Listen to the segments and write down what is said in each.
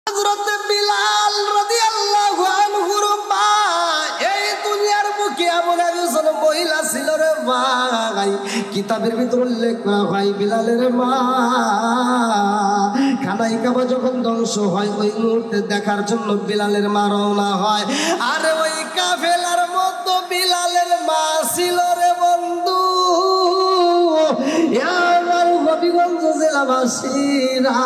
হযরত বিলাল রাদিয়াল্লাহু আনহুর মা এই দুনিয়ার বুকে এমন একজন মহিলা ছিল রে ভাই, কিতাবের ভিতর উল্লেখ করা হয় বিলালের মা খানায় কাবা যখন ধ্বংস হয় ওই মুহূর্তে দেখার জন্য বিলালের মা রওনা হয়। আর ওই কাফেলার মধ্যে বিলালের মা ছিল রে বন্ধু। আমার হবিগঞ্জ জেলাবাসীরা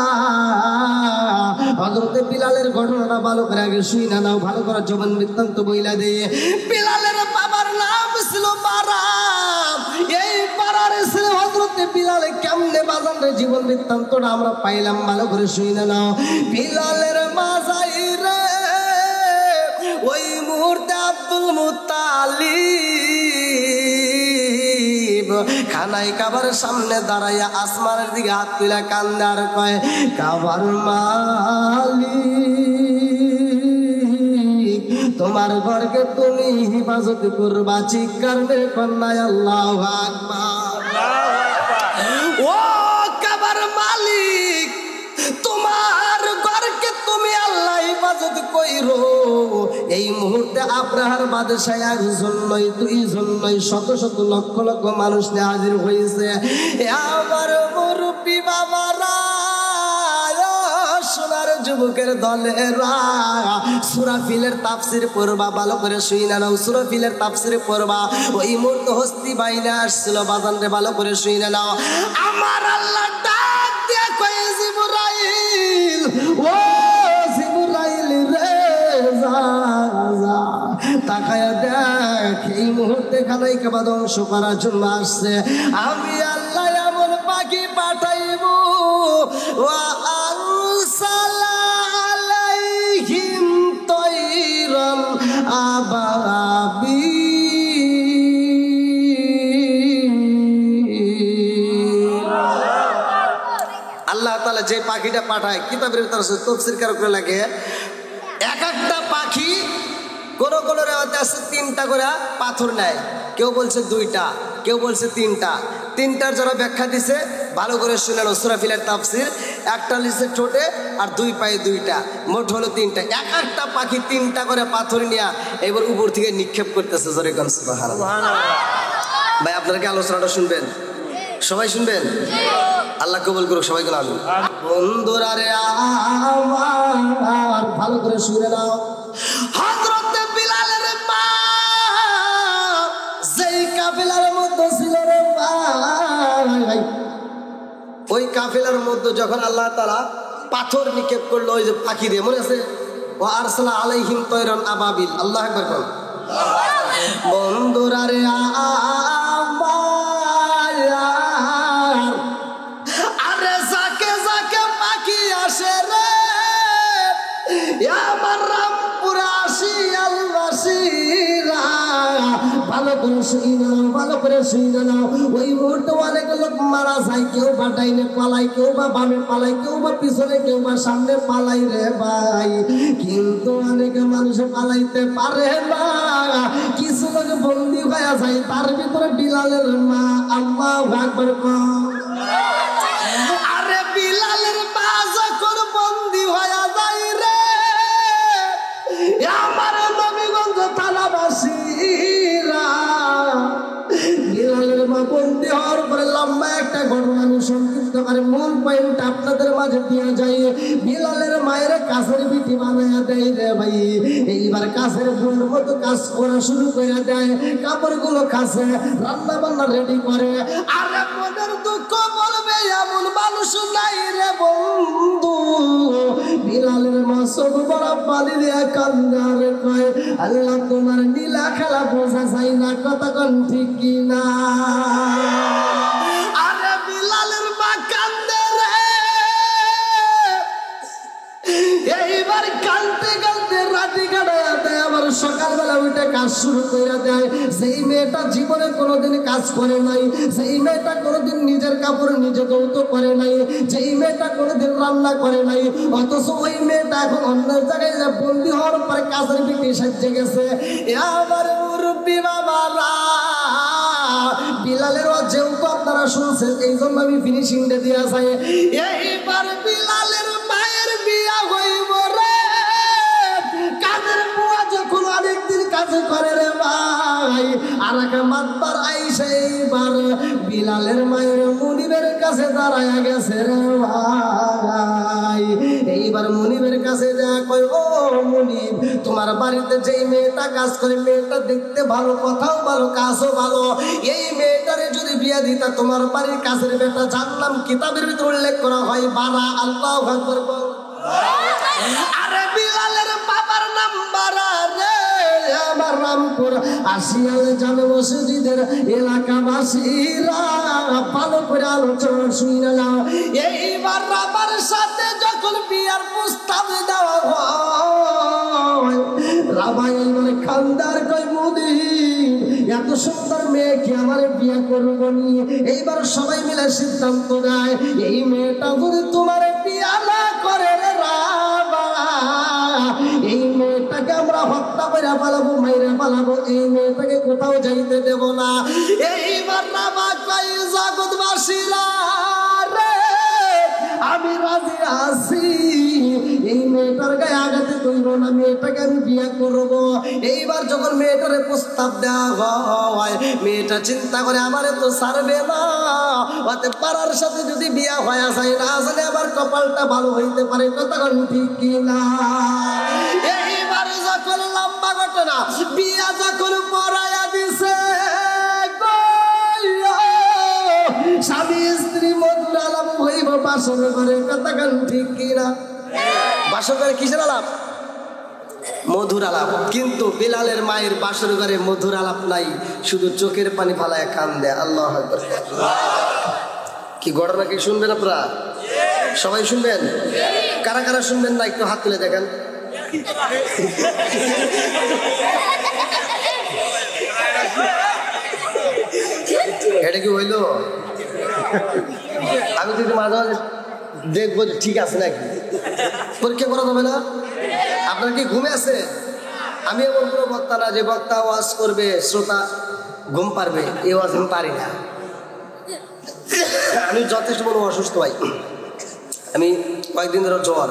হযরত বিলালের ঘটনাটা ভালো করে আগে শুই না নাও, ভালো করে জীবন বৃত্তান্ত বইলা দিয়ে। বিলালের বাবার নাম ছিল বারাম। এই পাড়ার ছেলে হযরত বিলাল কেমনে বাজানের জীবন বৃত্তান্তটা আমরা পাইলাম, ভালো করে শুই না নাও। বিলালের মা যাই রে ওই মুহূর্তে আব্দুল মুত্তালিব খানায় কাবার সামনে দাঁড়াইয়া আসমানের দিকে হাত তুলে কান্দে আর কয়, কাবার মালিক তোমার ঘরকে তুমি হিফাজত করবা। চিৎকার মেরে কন্যায় আল্লাহু আকবার। ও কাবার মালিক তোমার ঘরকে তুমি আল্লাহ হিফাজত কইরো। এই মুহূর্তে আব্রাহার বাদশাহ একজন নয়, দুইজন নয়, শত শত লক্ষ লক্ষ মানুষ নিয়ে হাজির হয়েছে। আমার মুরব্বী বাবারা, সোনার যুবকের দলেরা, সূরা ফিলের তাফসীর পড়বা, ভালো করে শুই না নাও। সূরা ফিলের তাফসীর পড়বা। ওই মুহূর্তে হস্তি বাইনা আসছিল বাজান রে, ভালো করে শুই না নাও। আমার আল্লাহ ডাক দিয়ে কয়, জিবরাইল ও জিবরাইল রে যা যা তাকায়া দেখ, এই মুহূর্তে খানায় কাবা ধ্বংস করার জন্য আসছে। আমি আল্লাহ এমন পাখি পাঠাইব ওয়া আরসালা আলাইহিম তায়রান আবাবিল। আল্লাহ তাআলা যে পাখিটা পাঠায় কিতাবের ভিতরে তাফসীর কারকরা লাগে, এক একটা পাখি কোন কোন রেওয়াতে আছে 3টা করে পাথর নেয়, কেউ বলছে 2টা, কেউ বলছে 3টা। 3টার যারা ব্যাখ্যা দিছে ভালো করে শুনে নাও। সূরা ফিলের তাফসীর, একটা লিখছে ঠোঁটে আর 2 পায়ে 2টা, মোট হলো 3টা। এক একটা পাখি 3টা করে পাথর নিয়ে এবার উপর থেকে নিক্ষেপ করতেছে। জোরে কোন সুবহানাল্লাহ। ভাই আপনারা কি আলোচনাটা শুনবেন? সবাই শুনবেন? আল্লাহ কবুল করুক সবাইকে। আমিন। বন্ধুরা রে আমার ভালো করে শুনে নাও। হযরত বিলালের মা যেই কাফেলার মধ্যে ছিল রে ভাই, ওই কাফেলার মধ্যে যখন আল্লাহ তাআলা পাথর নিক্ষেপ করলো ওই যে পাখি দিয়ে, মনে আছে? ও আরসালা আলাইহিম তায়রান আবাবিল। আল্লাহু আকবার বল। বন্ধুরা রে আরে যাকে যাকে পাখি আসে রে আমার রামপুরাশি আলবাসীরা, ভালো করে শুই না, ভালো করে শুই না। ওই মুহূর্তে অনেক লোক মারা যায়, কেউ বা ডাইনে পালাই, কেউ বা বামে পালাই, কেউ বা পিছনে, কেউ বা সামনে পালাই রে ভাই। কিন্তু অনেকে মানুষ পালাইতে পারে না, কিছু লোক বন্দী হয়ে যায়, তার ভিতরে বিলালের মা। আল্লাহু আকবার। আরে বিলালের মা যখন বন্দী হয়ে যায় রে আমার নবীগঞ্জ থানাবাসীরা, বিলালের মা বন্দী হওয়ার পরে লম্বা একটা ঘটনা আমি সংক্ষিপ্ত করে মূল পয়েন্ট আপনাদের মাঝে দিয়ে যাই। বিলালের মায়ের কাছের বিটি বানাইয়া দেয় রে ভাই। এইবার কাছের বউর মতো কাজ করা শুরু করে দেয়, কাপড়গুলো কাছে রান্না বান্না রেডি করে। আরে মনের দুঃখ বলবে এমন মানুষ নাই রে বন্ধু। বিলালের মা চোখ বড় পানি দিয়ে কান্না রে কয়, আল্লাহ তোমার নীলা খেলা বোঝা যায় না, কথা কোন ঠিক কিনা? আরে বিলালের মা কান্দে রে। এইবার কান্দতে কান্দতে রাতি কাটাইয়া দেয়, আবার সকালবেলা উঠে কাজ শুরু করে দেয়। সেই মেয়েটা জীবনে কোনোদিন কাজ করে নাই, সেই মেয়েটা কোনোদিন নিজের কাপড় নিজে ধৌত করে নাই, যেই মেয়েটা কোনোদিন রান্না করে নাই, অথচ ওই মেয়েটা এখন অন্য জায়গায় বন্দী হওয়ার পরে কাজের বিটি সাজে গেছে। আমার মুরব্বী বাবারা, বিলালের যেহেতু আপনারা শুনছেন এই জন্য আমি ফিনিশিংটা দিয়ে যাই। এইবার বিলালের মায়ের বিয়া হইব বিলালের মায়ের মুনিবের কাছে দাঁড়ায় গেছে রে ভাই। এইবার মুনিবের কাছে যা কয়, ও মুনিব, তোমার বাড়িতে যেই মেয়েটা কাজ করে, মেয়েটা দেখতে ভালো, কথাও ভালো, কাজও ভালো, এই মেয়েটারে যদি বিয়া দিতা তোমার বাড়ির কাছের বেটা, জানলাম কিতাবের ভিতরে উল্লেখ করা হয় বারা। আল্লাহু আকবার বল। আরে বিলালের বাবার নাম বারা রে, আমার রামপুর আসিয়াল জামে মসজিদের এলাকাবাসীরা ভালো করে আলোচনা শুনে নাও। এইবার রাবার সাথে যখন বিয়ার প্রস্তাব দেওয়া হয়, রাবা এইবার খানদার কই, মুনিব, এত সুন্দর মেয়েকে আমার বিয়ে করবো নিয়ে। এইবার সবাই মিলে সিদ্ধান্ত নেয়, এই মেয়েটা যদি তোমার বিয়া না করে রে রাবা, এই মেয়েটাকে আমরা হত্যা করে পালাবো, মাইরে পালাবো, এই মেয়েটাকে কোথাও যাইতে দেব না। এইবার রাবা কই, জগৎবাসীরা রে, আমি রাজি আছি, এই মেয়েটার গায়ে আঘাতে কইব না, মেয়েটাকে আমি বিয়ে করব। এইবার যখন মেয়েটারে প্রস্তাব দেওয়া হয়, মেয়েটা চিন্তা করে আমারে তো ছাড়বে না, ওতে পাড়ার সাথে যদি বিয়া হয়ে যায়, না আসলে আমার কপালটা ভালো হইতে পারে, কতক্ষণ ঠিক কিনা। এইবার যখন লম্বা ঘটনা, বিয়া যখন পড়াইয়া দিছে, স্বামী স্ত্রী মধুর আলাপ হইব বাসর ঘরে, কতক্ষণ ঠিক কিনা। বাসর ঘরে কিসের আলাপ? মধুর আলাপ। কিন্তু বিলালের মায়ের বাসর ঘরে মধুর আলাপ নাই, শুধু চোখের পানি ফালায় কান দেয়। আল্লাহু আকবার। কি ঘটনা কি শুনবেন আপনারা? সবাই শুনবেন? কারা কারা শুনবেন না একটু হাত তুলে দেখেন। এটা কি হইলো? আমি তো মাঝে মাঝে দেখবো ঠিক আছে নাকি, পরীক্ষা করা যাবে না। আপনার কি ঘুমে আছে? আমি এমন কোনো বক্তা না যে বক্তা ওয়াজ করবে শ্রোতা ঘুম পারবে, এই ওয়াজ আমি পারি না। আমি যথেষ্ট বড় অসুস্থ ভাই, আমি কয়েকদিন ধরে জ্বর,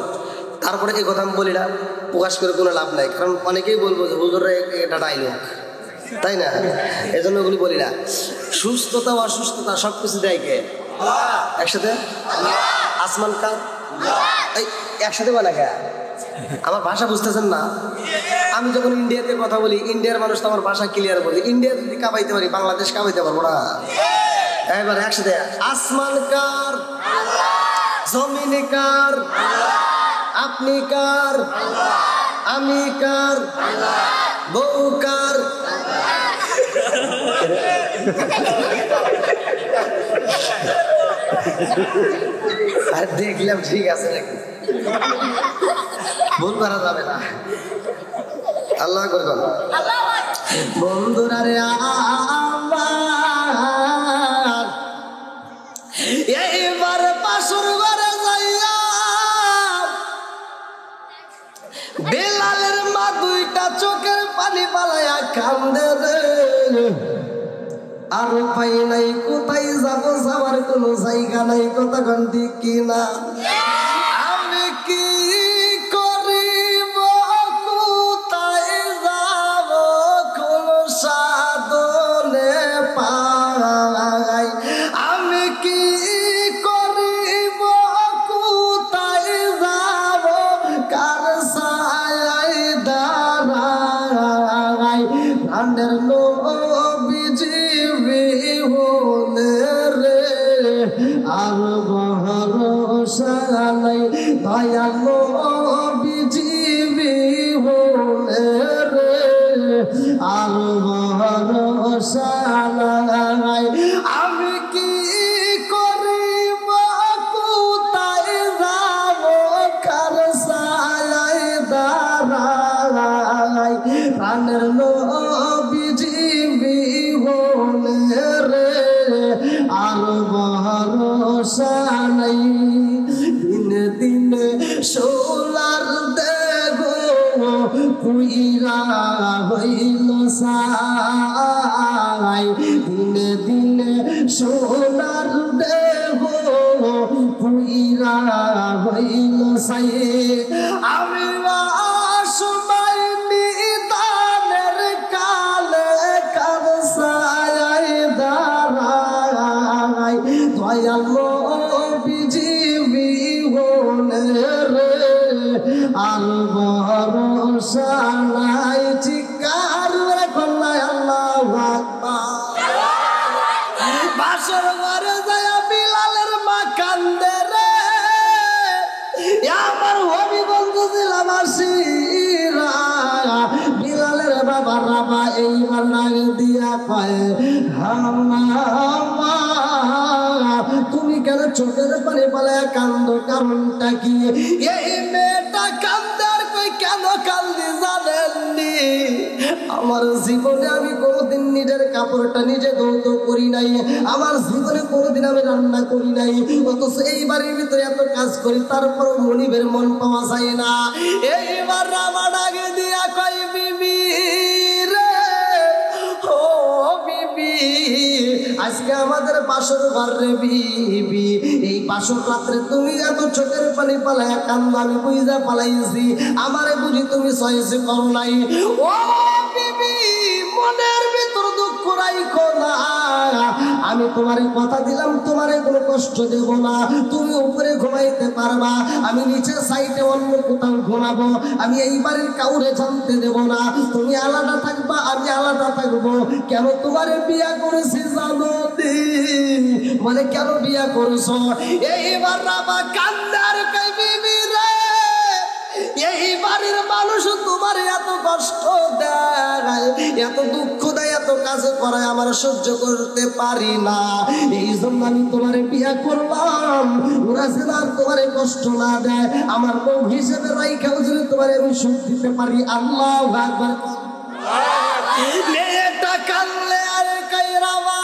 তারপরে এই কথা আমি বলি না, প্রকাশ করে কোনো লাভ নাই, কারণ অনেকেই বলবো যে হুজুররা এটা ডাইলগ, তাই না? এই জন্য ওগুলি বলি না। সুস্থতা অসুস্থতা সব কিছু দেয় কে? একসাথে আসমান কার এই একসাথে বলা কে? আমার ভাষা বুঝতেছেন না? আমি যখন ইন্ডিয়াতে কথা বলি, ইন্ডিয়ার মানুষ তো আমার ভাষা ক্লিয়ার বলি। ইন্ডিয়া যদি কাবাইতে পারি, বাংলাদেশ কাবাইতে পারবো না। এবার একসাথে, আসমান কার, জমিন কার, আপনি কার, আমি কার, বউ কার। আর দেখলাম ঠিক আছে নাকি, ভুল করা যাবে না। আল্লাহ করবেন বন্ধুরা রে আমার, এইবার বাসর ঘরে যাইয়া বেলালের মা দুইটা চোখের পানি পালাইয়া কান্দে রে। আর পাই নাই, কোথায় যাবো, যাওয়ার কোনো জায়গা নাই, কতক্ষণ ঠিক কিনা। আমি কি করিব, কোথায় যাব, কোন সাধনে পাই। আমি কি করিব, কোথায় যাব, কার ছায়ায় দাঁড়াই। প্রাণের নবীজি রে, আর ভরসা নাই, দয়াল নবীজি রে, আর ভরসা নাই। আমি কি করিব, কোথায় যাব, কার ছায়ায় দাঁড়াই। প্রাণের নবীজি রে, আর ভরসা নাই। দিনে দিনে সোলার দেহ পুইরা হইল সাই। দিনে দিনে সোলার দেহ পুইরা হইল সাই। আমি সময় নিদানের কালে কার ছায়ায় দাঁড়াই। আর ভরসা নাই চিৎকার কন্যায় আল্লাহু আকবার। বাসর ঘরে যায় বিলালের মা কান্দে রে, আমার হবিগঞ্জ জেলা মাসিরা বিলালের বাবা রাবা এইবার নাগ দিয়া কয় হাম্মা তুমি কেন চোখের পানি পালায় কান্দো, কারণটা কি? এই মেয়েটা কান্দে আর কই কেন কান্দি জানেননি? আমার জীবনে আমি কোনোদিন নিজের কাপড়টা নিজে ধৌত করি নাই, আমার জীবনে কোনোদিন আমি রান্না করি নাই, অথচ এই বাড়ির ভিতরে এত কাজ করি, তারপর মনিবের মন পাওয়া যায় না। এইবার রামা ডাকে দিয়া কই বিবি রে, ও বিবি আজকে আমাদের বাসর ঘর রে বিবি, এই বাসর রাত্রে তুমি এত চোখের পানি পালায় কান্দ আমি বুঝা পালাইছি, আমারে বুঝি তুমি সয়েছে করো নাই। ও বিবি মনের ভিতর দুঃখ রাইখো না, আমি তোমারে কথা দিলাম তোমারে কোনো কষ্ট দেব না, তুমি উপরে ঘুমাইতে পারবা, আমি নিচে সাইডে অন্য কোথাও ঘুমাবো, আমি এই বাড়ির কাউরে জানতে দেব না, তুমি আলাদা থাকবা আমি আলাদা থাকবো। কেন তোমারে বিয়া করেছি জানো? বলে কেন বিয়া করছো? এইবার রাবা কান্দার কই বিবি রে, এই বাড়ির মানুষ তোমার এত কষ্ট দেয়, এত দুঃখ দেয়, এত কাজ করায় আমার সহ্য করতে পারি না, এই জন্য আমি তোমার বিয়া করলাম, ওরা যেন আর তোমার কষ্ট না দেয়, আমার বউ হিসেবে রাইখাও যদি তোমার আমি সুখ দিতে পারি। আল্লাহু আকবার। মেয়েটা কানলে আর কই রামা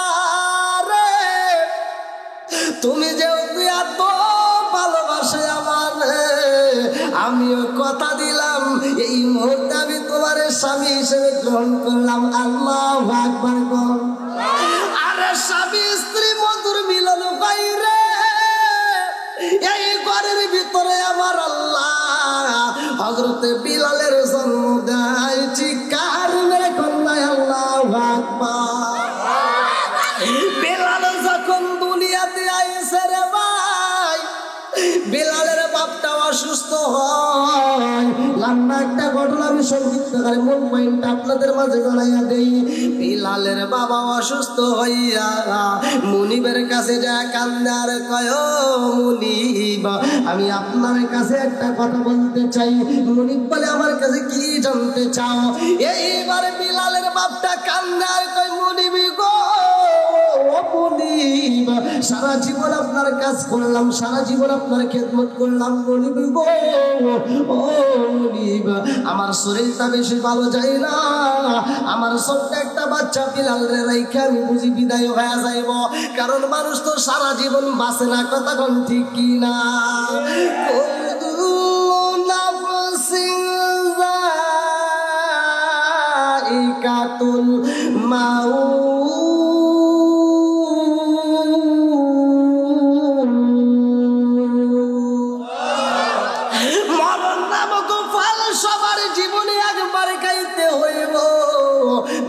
রে, তুমি যেহেতু এত ভালোবাসে আমারে, আমিও কথা দিলাম এই মুহূর্তে আমি তোমার স্বামী হিসেবে গ্রহণ করলাম। আল্লাহু আকবার। আরে স্বামী স্ত্রী মধুর মিলন বাইরে এই ঘরের ভিতরে আমার আল্লাহ হযরতে বিলালের জন্ম দেয়, চিৎকার মেরে কন্যায় আল্লাহু আকবার। বিলাল যখন দুনিয়াতে আইছে রে ভাই, বিলালের বাপটা অসুস্থ হয়, লম্বা একটা ঘটনা আমি সংক্ষিপ্ত করে মূল পয়েন্টটা আপনাদের মাঝে জানাইয়া দেই। বিলালের বাবা অসুস্থ হইয়া মুনিবের কাছে যায় কান্দে আর কয় মুনিব আমি আপনার কাছে একটা কথা বলতে চাই। মুনিব বলে আমার কাছে কি জানতে চাও? এইবার বিলালের বাপটা কান্দে আর কয় মুনিব গো, সারা জীবন আপনার কাজ করলাম, সারা জীবন আপনার খেদমত করলাম, মুনিব গো ও মুনিব আমার শরীরটা বেশি ভালো যায় না, আমার ছোট্ট একটা বাচ্চা বিলাল রে রাইখা আমি বুঝি বিদায় হয়ে যাইব, কারণ মানুষ তো সারা জীবন বাঁচে না, কথা কোন ঠিক কি না? কাতুল মাউ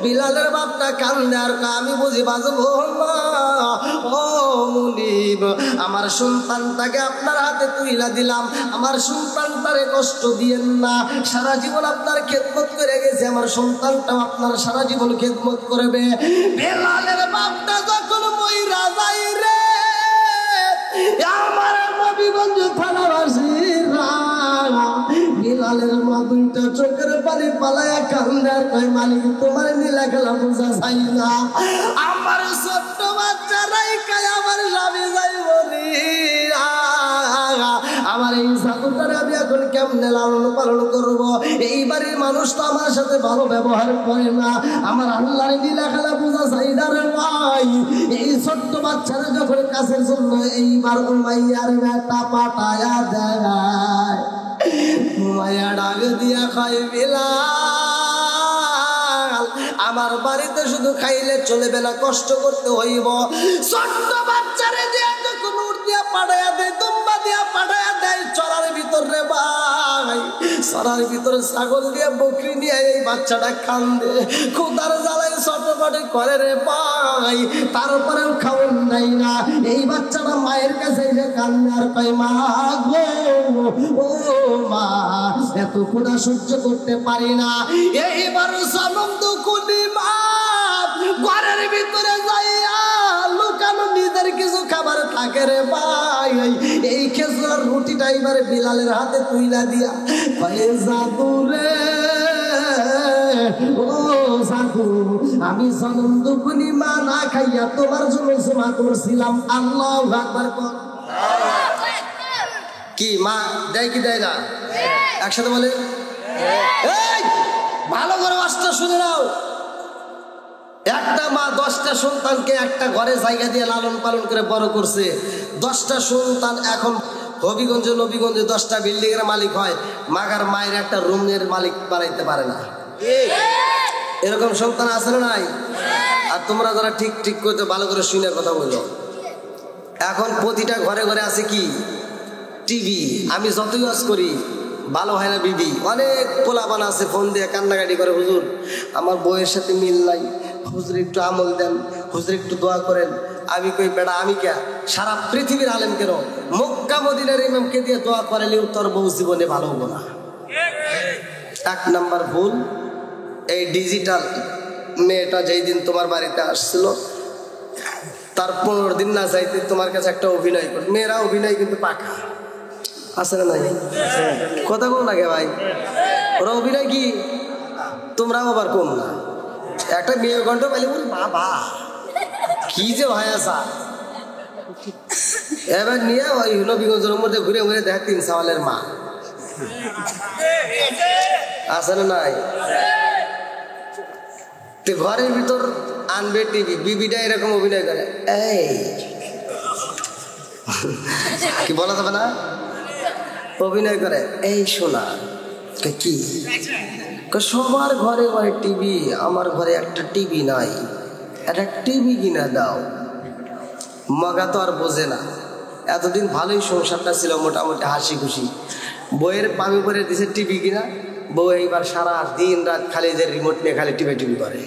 বিলালের বাপটা কান্দে আর আমি বুঝি বাজবো না। ও মুনিব আমার সন্তানটাকে আপনার হাতে তুইলা দিলাম, আমার সন্তানটারে কষ্ট দিয়েন না, সারা জীবন আপনার খেদমত করে গেছে, আমার সন্তানটাও আপনার সারা জীবন খেদমত করবে। বিলালের বাপটা যখন মইরা যাই রে, আমার নবীগঞ্জ থানাবাসীরা বিলালের মা দুইটা চোখের পানি পালায়া কান্দার কয় মালিক তোমার নীলা খেলা বোঝা যায় না, আমার ছোট্ট বাচ্চা রাইখায় আমার স্বামী যাইব রে, আমার এই জাদুটারে আমি এখন কেমনে লালন পালন করব? এই বাড়ির মানুষ তো আমার সাথে ভালো ব্যবহার করে না, আমার আল্লাহর নীলা খেলা বোঝা যায় না রে ভাই। এই ছোট্ট বাচ্চারা যখন কাছের জন্য এইবার উমাইয়ার বেটা পাঠায়া দেয়, উমাইয়া ডাক দিয়া কয় বিলাল আমার বাড়িতে শুধু খাইলে চলবে না, কষ্ট করতে হইব। ছোট্ট বাচ্চারে দিয়া যখন উঠ দিয়া পাঠায়া দেয়, দুম্বা দিয়া পাঠায়া দেয়, চলার ভিতরে ভিতর রে ভাই, সরার ভিতরে ছাগল দিয়ে বকরি নিয়ে এই বাচ্চাটা কান্দে, খোদার জ্বালায় ছটফট করে রে ভাই, তারপরেও খাওয়ান নাই না। এই বাচ্চাটা মায়ের কাছে এসে কান্দে আর কয় মা গো, ও মা এত ক্ষুধা সহ্য করতে পারি না। এইবার সনম দুকুনি মা ঘরের ভিতরে যাইয়া লুকানো নিজের কিছু খাবার থাকে রে ভাই, এই খেজুরের রুটিটা এবারে বিলালের হাতে তুইলা দিয়া কয়ে জাদু রে, ও জাদু আমি জনম দুকুনি মা না খাইয়া তোমার জন্য জমা করছিলাম। আল্লাহু আকবার। কি মা দেয় কি দেয় না? একসাথে বলে এই ভালো করে বাসটা শুনে নাও। একটা মা 10টা সন্তানকে একটা ঘরে জায়গা দিয়ে লালন পালন করে বড় করছে। 10টা সন্তান এখন হবিগঞ্জে নবীগঞ্জে 10টা বিল্ডিং এর মালিক হয়, মাগার মায়ের একটা রুমের মালিক বানাইতে পারে না। এরকম সন্তান আছে না নাই? আর তোমরা যারা ঠিক ঠিক করতে ভালো করে শুনে কথা বলো। এখন প্রতিটা ঘরে ঘরে আছে কি? টিভি। আমি যতই ওয়াজ করি ভালো হয় না বিবি। অনেক পোলাপান আছে ফোন দিয়ে কান্নাকাটি করে, হুজুর আমার বউয়ের সাথে মিল নাই, হুজুর একটু আমল দেন, হুজুর একটু দোয়া করেন। আমি কই বেটা আমি কে? সারা পৃথিবীর আলেম কেন মক্কা মদিনার ইমামকে দিয়ে দোয়া করালেও তোর বউ জীবনে ভালো হবো না। 1 নাম্বার ভুল। এই ডিজিটাল মেয়েটা যেই দিন তোমার বাড়িতে আসছিল তার 15 দিন না যাইতে তোমার কাছে একটা অভিনয় করে। মেয়েরা অভিনয় কিন্তু পাকা আছে না নাই? কথা কম লাগে ভাই, ওরা অভিনয় কি তোমরাও আবার কম না। একটা মেয়ে কণ্ঠ পাইলে বলি বাবা কি যে হয় আসা। এবার নিয়ে ওই নবীগঞ্জের মধ্যে ঘুরে ঘুরে দেখ 3 সওয়ালের মা আছে না নাই? তো ঘরের ভিতর আনবে টিভি, বিবিটা এরকম অভিনয় করে। এই কি বলা যাবে না? অভিনয় করে। এই শোনা কি সবার ঘরে ঘরে টিভি, আমার ঘরে একটা টিভি নাই, একটা টিভি কিনা দাও। মগা তো আর বোঝে না। এতদিন ভালোই সংসারটা ছিল, মোটামুটি হাসি খুশি। বইয়ের পামি পরে দিছে টিভি কিনা, বউ এইবার সারা দিন রাত খালি যে রিমোট নিয়ে খালি টিভি টিভি করে।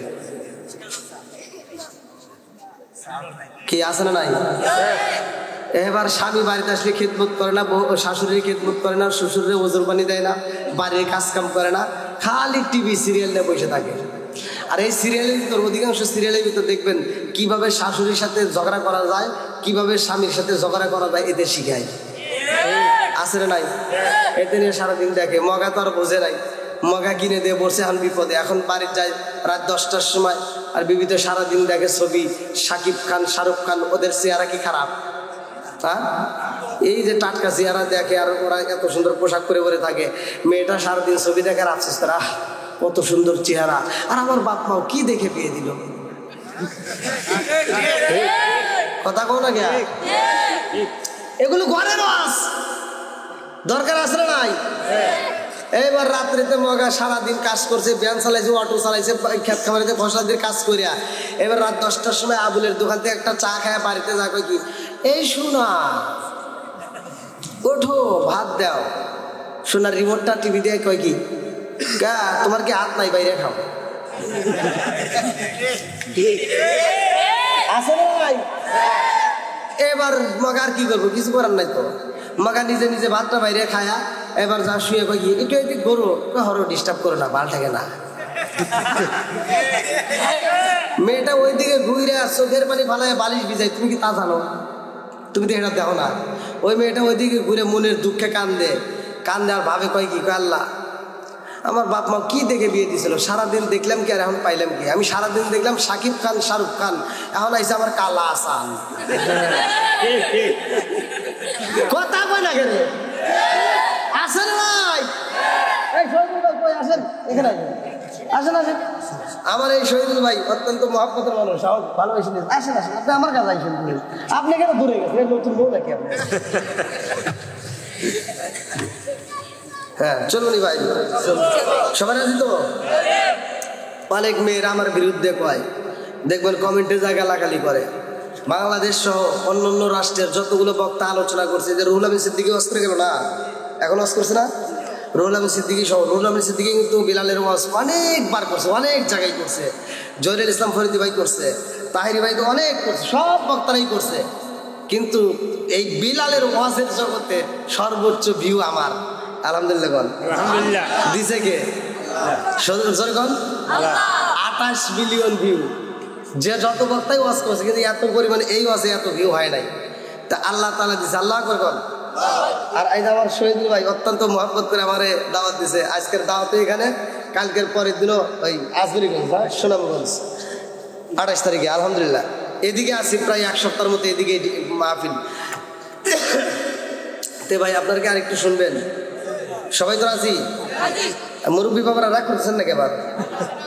কি আছে না নাই? এবার স্বামী বাড়িতে আসলে খেদমত করে না, শাশুড়ির খেদমত করে না, শ্বশুরের ওজোর পানি দেয় না, বাড়ির কাজ কাম করে না, খালি টিভি সিরিয়াল নিয়ে বসে থাকে। আর এই সিরিয়ালের ভিতর অধিকাংশ সিরিয়ালের ভিতর দেখবেন কিভাবে শাশুড়ির সাথে ঝগড়া করা যায়, কিভাবে স্বামীর সাথে ঝগড়া করা যায়, এদের শিখায়। আছে না নাই? এতে নিয়ে সারাদিন দেখে। মগা তো আর বোঝে নাই, মগা কিনে দিয়ে বসে এখন বিপদে। এখন বাড়ির যায় রাত 10টার সময়, আর বিবি তো সারাদিন দেখে ছবি, শাকিব খান, শাহরুখ খান, ওদের চেহারা কি খারাপ? হ্যাঁ, এই যে টাটকা চেহারা দেখে আর ওরা এত সুন্দর পোশাক পরে পরে থাকে। মেয়েটা সারাদিন ছবি দেখে আর আফসোস করে, কত সুন্দর চেহারা, আর আমার বাপ মাও কি দেখে বিয়ে দিল। কথা কও না কে? এগুলো ঘরের ওয়াজ, দরকার আছে না নাই? এইবার রাত্রিতে মগা সারাদিন কাজ করছে, ভ্যান চালাইছে, অটো চালাইছে, খেত খামারিতে ফসলা দিয়ে কাজ করিয়া এবার রাত 10টার সময় আবুলের দোকান থেকে একটা চা খায় বাড়িতে যা কই কি, এই শোনা ওঠো ভাত দাও। শোনার রিমোটটা টিভি দিয়ে কয় কি, গা তোমার কি হাত নাই, বাইরে খাও। আছে না ভাই? এবার মগার কি করবো, কিছু করার নাই তো। মগা নিজে নিজে ভাতটা বাইরে খায়া এবার যা শুয়ে কই কি, একটু এদিক করো, হরো ডিস্টার্ব করো না, ভাল থাকে না। মেয়েটা ওইদিকে ঘুরে চোখের পানি ফালায় বালিশ ভিজাই, তুমি কি তা জানো? তুমি তো এটা দেখো না। ওই মেয়েটা ওইদিকে ঘুরে মনের দুঃখে কান্দে কান্দে আর ভাবে কয় কি, আল্লাহ আমার বাপ মা কি দেখে বিয়ে দিয়েছিল, সারাদিন দেখলাম কি আর এখন পাইলাম কি? আমি সারাদিন দেখলাম শাকিব খান, শাহরুখ খান, এখন আইসে আমার কালা আসান। কথা কই না কেন? আসেন ভাই, আসেন এখানে, আসেন আসেন। আমার এই শহীদুল ভাই অত্যন্ত মহব্বতের মানুষ, ভালোবাসেন। আসেন আসেন, আপনি আমার কাছে আইসেন। আপনি কেন দূরে গেছেন? নতুন বউ নাকি আপনি? হ্যাঁ চলুনি ভাই, সবাই রাজি তো? অনেক মেয়েরা আমার বিরুদ্ধে কয়, দেখবেন কমেন্টে জায়গা লাগালি করে। বাংলাদেশ সহ অন্যান্য রাষ্ট্রের যতগুলো বক্তা আলোচনা করছে যে রুহুল আমিন সিদ্দিকী অস্ত্রে গেল না, এখন ওয়াজ করছে না? রুহুল আমিন সিদ্দিকী সহ। রুহুল আমিন সিদ্দিকী কিন্তু বিলালের ওয়াজ অনেকবার করছে, অনেক জায়গায় করছে। জহিরুল ইসলাম ফরিদি ভাই করছে, তাহিরি ভাই তো অনেক করছে, সব বক্তারাই করছে। কিন্তু এই বিলালের ওয়াজের জগতে সর্বোচ্চ ভিউ আমার। আলহামদুলিল্লাহ গণ আলহামদুলিল্লাহ। দিছে কে? জয়গণ 28 মিলিয়ন ভিউ। যে যত বক্তাই ওয়াজ করছে, কিন্তু এত পরিমাণে এই ওয়াজে এত ভিউ হয় নাই। তা আল্লাহ তাআলা দিছে, আল্লাহ করে গণ। আর এই যে আমার শহীদুল ভাই অত্যন্ত মহব্বত করে আমারে দাওয়াত দিছে। আজকের দাওয়াতে এখানে, কালকের পরের দিনও ওই আজমিরিগঞ্জ সুনামগঞ্জ 28 তারিখে। আলহামদুলিল্লাহ এদিকে আসি প্রায় 1 সপ্তাহের মতো, এদিকে মাহফিল। তে ভাই আপনার কি আরেকটু শুনবেন? সবাই তো রাজি? মুরব্বী বাবারা রাগ করতেছেন নাকি আবার?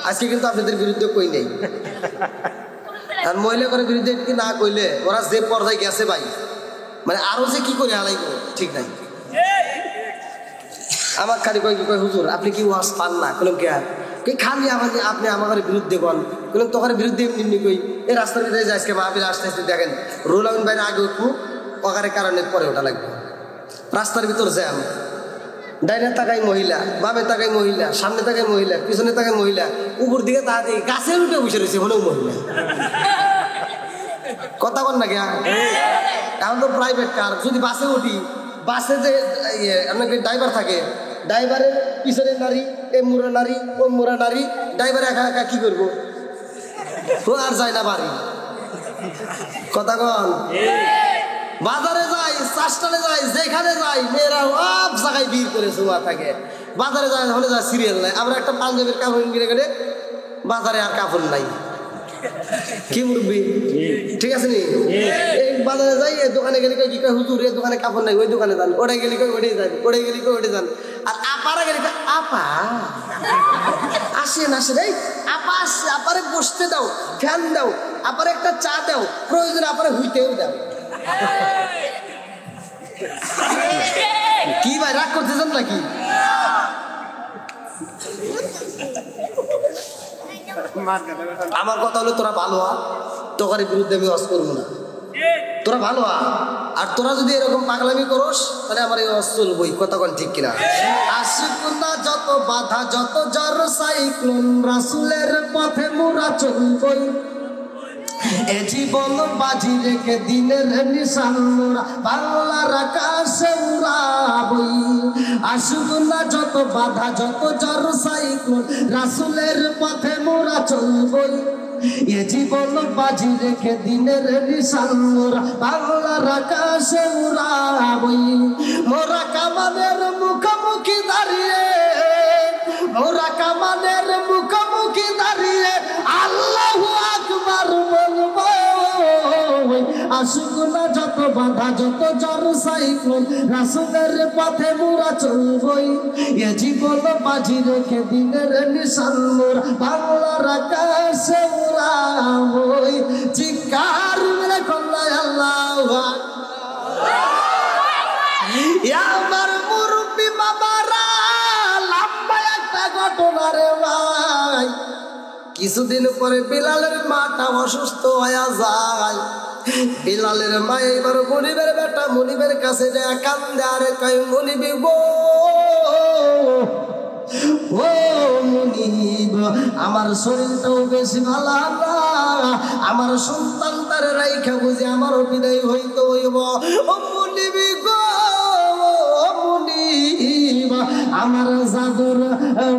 আজকে কিন্তু আপনাদের বিরুদ্ধে কই নেই। আর মহিলা করে বিরুদ্ধে কি না কইলে ওরা যে পর্যায়ে গেছে ভাই, মানে আরো যে কি করে হালাইব ঠিক নাই। আমার খালি কয় কি কয়, হুজুর আপনি কি ওয়াজ পান না? কলম কে আর কি খালি আপনি আমার বিরুদ্ধে কন? কলম তোমার বিরুদ্ধে এমনি কই। এই রাস্তার ভিতরে যে আজকে মাহফিল আসতে আসতে দেখেন রুহুল আমিন ভাইয়ের আগে উঠবো, অকারের কারণে পরে ওঠা লাগবে। রাস্তার ভিতর জ্যাম, ডাইনে তাকাই মহিলা, বামে তাকাই মহিলা, সামনে তাকাই মহিলা, পিছনে তাকাই মহিলা, উপর দিকে তা দিয়ে গাছের উঠে বসে রয়েছে হলেও মহিলা। কথা বল না কেন? এখন তো প্রাইভেট কার, যদি বাসে উঠি, বাসে যে আপনাকে ড্রাইভার থাকে, ড্রাইভারের পিছনে নারী, এ মুড়া নারী, ও মুড়া নারী, ড্রাইভার একা একা কি করবো? ও আর যায় না বাড়ি। কথা কন। বাজারে যাই, চাষটানে যাই, যেখানে যাই মেয়েরা সব জায়গায় ভিড় করে জমা থাকে। বাজারে যায় হলে যায় সিরিয়াল নাই। আমরা একটা পাঞ্জাবের কাপড় কিনে গেলে বাজারে আর কাপড় নাই। কি মুরব্বী ঠিক আছে নি? এই বাজারে যাই, এই দোকানে গেলে কি কয়, হুজুর এই দোকানে কাপড় নাই, ওই দোকানে যান। ওটাই গেলি কই ওটাই যান, ওটাই গেলি কই ওটাই যান। আর আপারা গেলি আপা আসেন আসেন, এই আপা আসছে, আপারে বসতে দাও, ফ্যান দাও, আপারে একটা চা দাও, প্রয়োজন আপারে হইতেও দাও। কি ভাই রাগ করতেছেন নাকি? আমার কথা হলো তোরা ভালো হ, তোর বিরুদ্ধে আমি ওয়াজ করবো না। তোরা ভালো হ, আর তোরা যদি এরকম পাগলামি করস তাহলে আমার এই ওয়াজ চলবই। কথা কোন ঠিক কিনা? আশিকুনা যত বাধা, যত জ্বর সাইক্লোন, রাসূলের পথে মোরা চলবই। এ জীবন বাজি রেখে দিনের নিশান মোরা বাংলার আকাশে উড়াবই। আসুক না যত বাধা, যত জ্বর সাইক্লোন, রাসূলের পথে মোরা চলবই। এ জীবন বাজি রেখে দিনের নিশান মোরা বাংলার আকাশে উড়াবই। মোরা কামানের মুখোমুখি দাঁড়িয়ে, মোরা কামানের মুখোমুখি দাঁড়িয়ে আল্লাহু আকবার বলবো। আসুক না যত বাধা, যত জ্বর সাইক্লোন, রাসূলের পথে মোরা চলবই। এ জীবন বাজি রেখে দিনের নিশান মোরা বাংলার আকাশে উড়াবই। চিৎকার মেরে কল্লায় আল্লাহু আকবার। আমার মুরব্বি বাবারা, লম্বা একটা ঘটনা রে ভাই। কিছুদিন পরে বিলালের মাটা অসুস্থ হয়ে যায়। বিলালের মা এবার মনিবের বেটা মনিবের কাছে যায়, কান্দে আর কয়, মনিবি গো, ও মনিব, আমার শরীরটাও বেশি ভালো না, আমার সন্তান তার রাইখা বুঝে আমার বিদায় হইতে হইব। ও মনিবি গো, ও মনিব, আমার জাদুর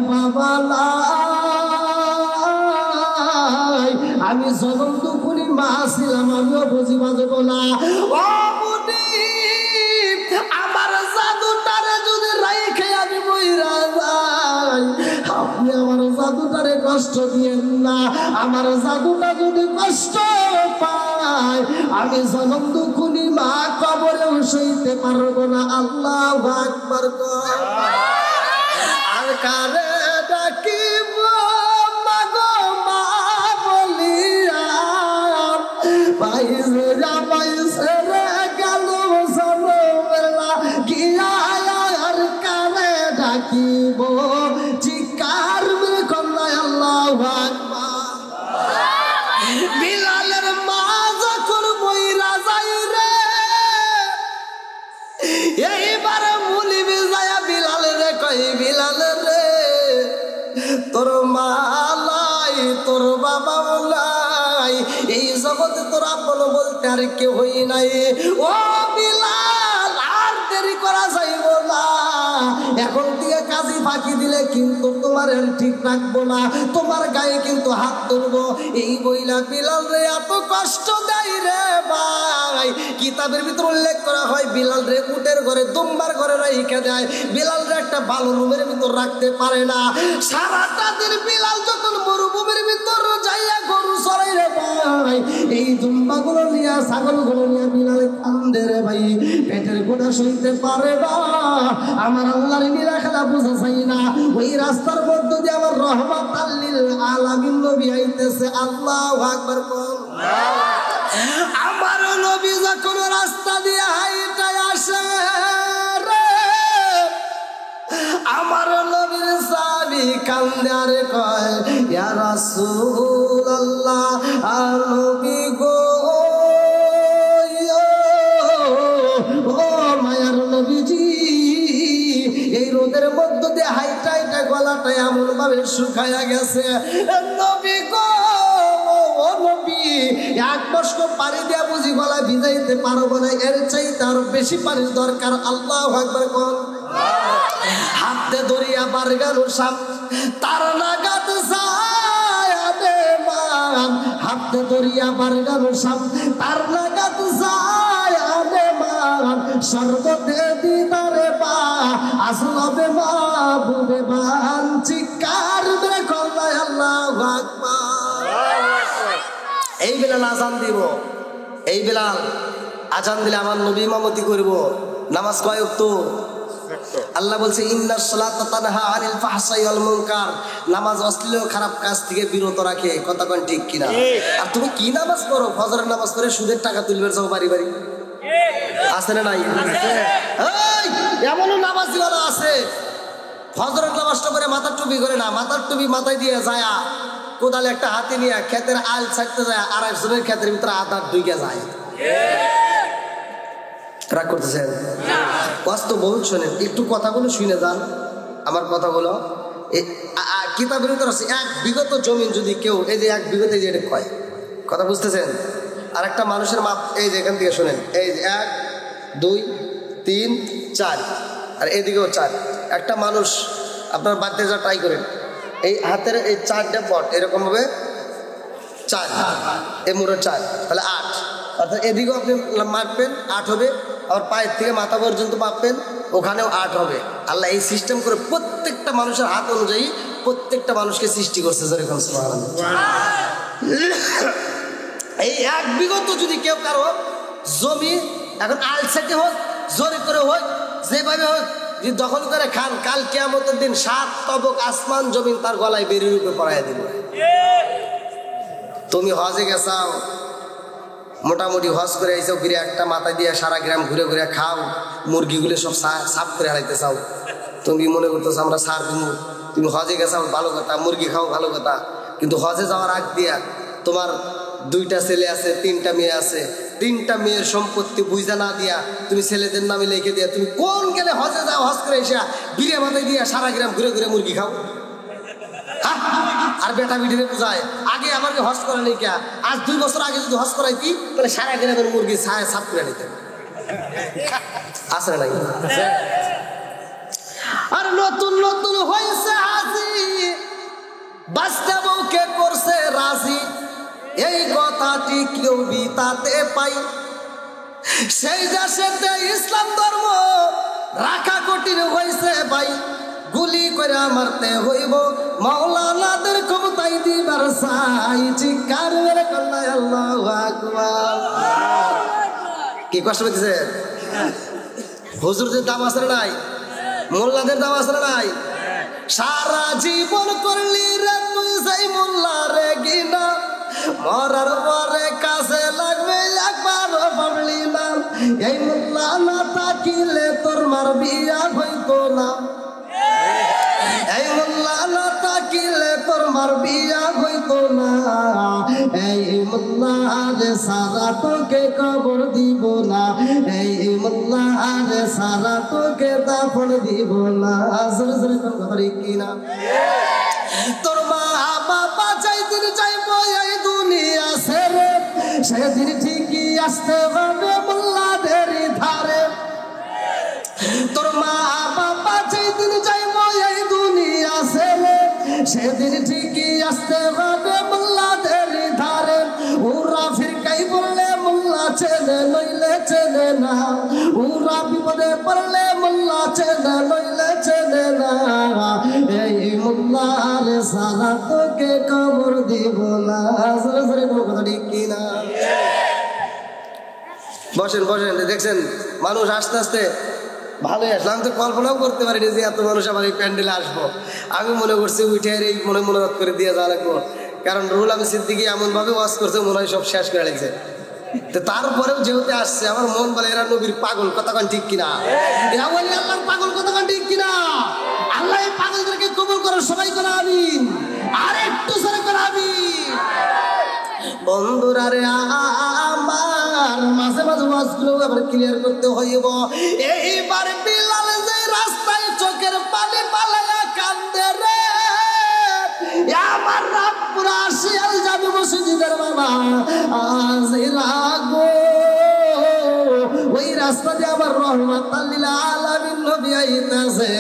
বাবা না, আমি জনম দুপুরি মা ছিলাম, আমিও বুঝি বাজব না। ও মুনিব, আমার জাদুটারে যদি রাইখে আমি মইরা যাই, আপনি আমার জাদুটারে কষ্ট দিয়েন না। আমার জাদুটা যদি কষ্ট পায়, আমি জনম দুপুরি মা কবরেও সইতে পারবো না। আল্লাহু আকবার। আর কারে ডাকিব মাগো মা বলিয়া, পাইছে পাইছে রে গেল সনবেলা গিয়া, আর কারে ডাকিব চিৎকার মেরে কন্যায় আল্লাহু আকবার। বিলালের মা যখন মইরা যাই রে, এইবার মুনিবে যায় তোর মালাই, তোর বাবা নাই, এই জগতে তোর আপন বলতে আর কেউ হই নাই। ও বিলাল, আর দেরি করা যাইব না, এখন থেকে কাজী ফাঁকি দিলে কিন্তু তোমার ঠিক রাখবো না, তোমার গায়ে কিন্তু হাত তুলবো। এই বইলা বিলাল রে এত কষ্ট দেয় রে ভাই। কিতাবের ভিতর উল্লেখ করা হয় বিলাল রে উটের ঘরে, দুম্বার ঘরে রাইখা দেয়। বিলাল রে একটা ভালো রুমের ভিতর রাখতে পারে না। সারাটা দিন বিলাল যখন মরুভূমির ভিতর যাইয়া গরু চড়াই রে ভাই, এই দুম্বাগুলো নিয়া, ছাগলগুলো নিয়া বিলাল কান্দে রে ভাই। পেটের গোটা সইতে পারে না, আমার আল্লাহর নীলা খেলা বোঝা চাই না। ওই রাস্তার মধ্য দিয়ে আমার রহমাত লিল আলামিন নবী আইতেছে। আল্লাহু আকবার কোন। আমার নবী যখন রাস্তা দিয়ে হাইটায় আসে রে, আমার নবীর সাহাবী কান্দে আর কয়, ইয়া রাসূলুল্লাহ, নবী গো, ও মায়ার নবীজি, এই রোদের মধ্য দিয়ে হাইটা হাইটা গলাটা এমন ভাবে শুকায়া গেছে। নবী গো, ও নবী, এক বস্ক পানি দিয়া বুঝি গলা ভিজাইতে পারবো না, এর চাইতে আরো বেশি পানির দরকার। আল্লাহু আকবার কোন। হাতে দরিয়া বারগানো সাম, তার নাগাদ যায় আদে মান। হাতে দরিয়া বারগানো সাম, তার নাগাদ যায় আদে মান। সর্বতে দিদারে বা আসলবে মাহবুবে বান। চিৎকার করে কল্লায় আল্লাহু আকবার। এই বিলাল আজান দিব, এই বিলাল আজান দিলে আমার নবী ইমামতি করব। নামাজ কয় ওয়াক্ত? আল্লাহ বলছে ইন্নাস সালাতা তানহা আনিল ফাহশাই ওয়াল মুনকার, নামাজ অশ্লীল খারাপ কাজ থেকে বিরত রাখে। কথা কোন ঠিক কিনা? আর তুমি কি নামাজ পড়ো? ফজরের নামাজ পড়ে সুদের টাকা তুলবে যাও বাড়ি বাড়ি, আছে না নাই? এমনও নামাজিওয়ালা আছে, ফজরের নামাজটা করে মাথার টুপি করে না, মাথার টুপি মাথায় দিয়ে যায়, কোদালে একটা হাতে নিয়ে ক্ষেতের আল ছাড়তে যায়, আর একজনের ক্ষেতের ভিতরে আধার ঢুকে যায়। রাগ করতেছেন? বাস্তব বহুত শোনেন, একটু কথাগুলো শুনে যান আমার কথাগুলো। কিতাবের ভিতরে আছে এক বিগত জমিন যদি কেউ, এই যে এক বিগত, এই যে এটা কয়, কথা বুঝতেছেন? আর একটা মানুষের মাপ এই যে এখান থেকে শোনেন, এই যে 1 2 3 4, আর এইদিকেও 4। একটা মানুষ আপনার বাড়িতে যা ট্রাই করেন, এই হাতের এই 4টা পট এরকম হবে 4, এই মুড়ো 4, তাহলে 8। অর্থাৎ এদিকেও আপনি মাপবেন 8 হবে, আবার পায়ের থেকে মাথা পর্যন্ত মাপবেন, ওখানেও 8 হবে। আল্লাহ এই সিস্টেম করে প্রত্যেকটা মানুষের হাত অনুযায়ী প্রত্যেকটা মানুষকে সৃষ্টি করছে। যেরকম এই এক বিগত যদি কেউ কারো জমি এখন আলসাকে হোক, জোরে করে হোক, যেভাবে হোক, যদি দখল করে খান, কাল কিয়ামতের দিন 7 তবক আসমান জমিন তার গলায় বেরিয়ে রূপে পড়াইয়া দিল। তুমি হজে গেছাও, মোটামুটি হজ করে এসেও, ফিরে একটা মাথা দিয়ে সারা গ্রাম ঘুরে ঘুরে খাও, মুরগিগুলো সব সাফ করে হারাইতে চাও। তুমি মনে করতেছো আমরা সার দিব। তুমি হজে গেছাও ভালো কথা, মুরগি খাও ভালো কথা, কিন্তু হজে যাওয়ার আগ দিয়া তোমার 2টা ছেলে আছে, 3টা মেয়ে আছে, 3টা মেয়ের সম্পত্তি বুঝা না দিয়া তুমি ছেলেদের নামে লিখে দিয়া তুমি কোন গেলে হজে যাও, হজ করে এসে বিড়ে মাথায় দিয়া সারা গ্রাম ঘুরে ঘুরে মুরগি খাও। আর বেটা বিটিরে বুঝায় আগে আমাকে হজ করে নেই কে, আজ 2 বছর আগে যদি হজ করাইতি তাহলে সারা গ্রামের মুরগি ছায় সাফ করে নিতেন। আছে না নাই? আর নতুন নতুন হয়েছে হাজি, বাচ্চা বউকে করছে রাজি, এই কথাটি কেউ বিতাতে পাই। সেই দেশেতে ইসলাম ধর্ম রাখা কঠিন হয়েছে ভাই, গুলি করে মারতে হইব মাওলানাদের ক্ষমতায় দিবার চাই। চিৎকার মেরে কল্লায় আল্লাহু আকবার। কি কষ্ট পেতেছে? হুজুরদের দাম আছে না নাই? মোল্লাদের দাম আছে না নাই? সারা জীবন করলি রে তুই সেই মোল্লা রে গিনা, মরার পরে কাছে লাগবে একবারও পাবলি না। এই মোল্লা না তাকিলে তোর মার বিয়া হইতো না, এই মোল্লা না তাকিলে তোর মার বিয়া হইতো না। এই মোল্লা রে সারা তোকে কবর দিব না, এই মোল্লা রে সারা তোকে দাফন দিব না। আসলে কথা কিনা? তোর মা বাবা যেদিন যাইব এই দুনিয়া ছেড়ে সেদিন ঠিকই আসতে হবে মোল্লাদের ধারে। তোর মা বাবা যেদিন যাইব এই দুনিয়া ছেড়ে সেদিন ঠিকই আসতে হবে মোল্লাদের ধারে। ওরা ফিরকাই বললে মোল্লা চেনে নইলে চেনে না, ওরা বিপদে পড়লে মোল্লা চেনে নইলে চেনে না। এই মোল্লার সারা তোকে কবর দিব না। কথা ঠিক কিনা? বসেন বসেন, দেখছেন মানুষ আস্তে আস্তে ভালোই আসলো। আমি তো কল্পনাও করতে পারিনি যে এত মানুষ আমার এই প্যান্ডেলে আসবো। আমি মনে করছি উঠে এই মনোরথ করে দিয়ে যাওয়া লাগবো, কারণ রুহুল আমিন সিদ্দিকী এমনভাবে ওয়াজ করছে মনে হয় সব শেষ করে লেগেছে। তো তারপরেও যেহেতু আসছে আমার মন বলে এরা নবীর পাগল, কতক্ষণ ঠিক কিনা? এরা বলি আল্লাহর পাগল, কতক্ষণ ঠিক কিনা? আল্লাহ এই পাগলদেরকে কবুল করো, সবাই করে আমিন। আর একটু সরে করে আমিন। বন্ধুরা রে আমার মাঝে মাঝে ওয়াজগুলো আবার ক্লিয়ার করতে হইব। এইবার বিলাল যে রাস্তায় চোখের পানি পালায়া কান্দে রে, আমার রামপুরা শিয়াল যাবে মসজিদের বাবা আজ লাগো। ওই রাস্তা দিয়ে আমার রহমাতাল লিল আলামিন নবী আইতাছে।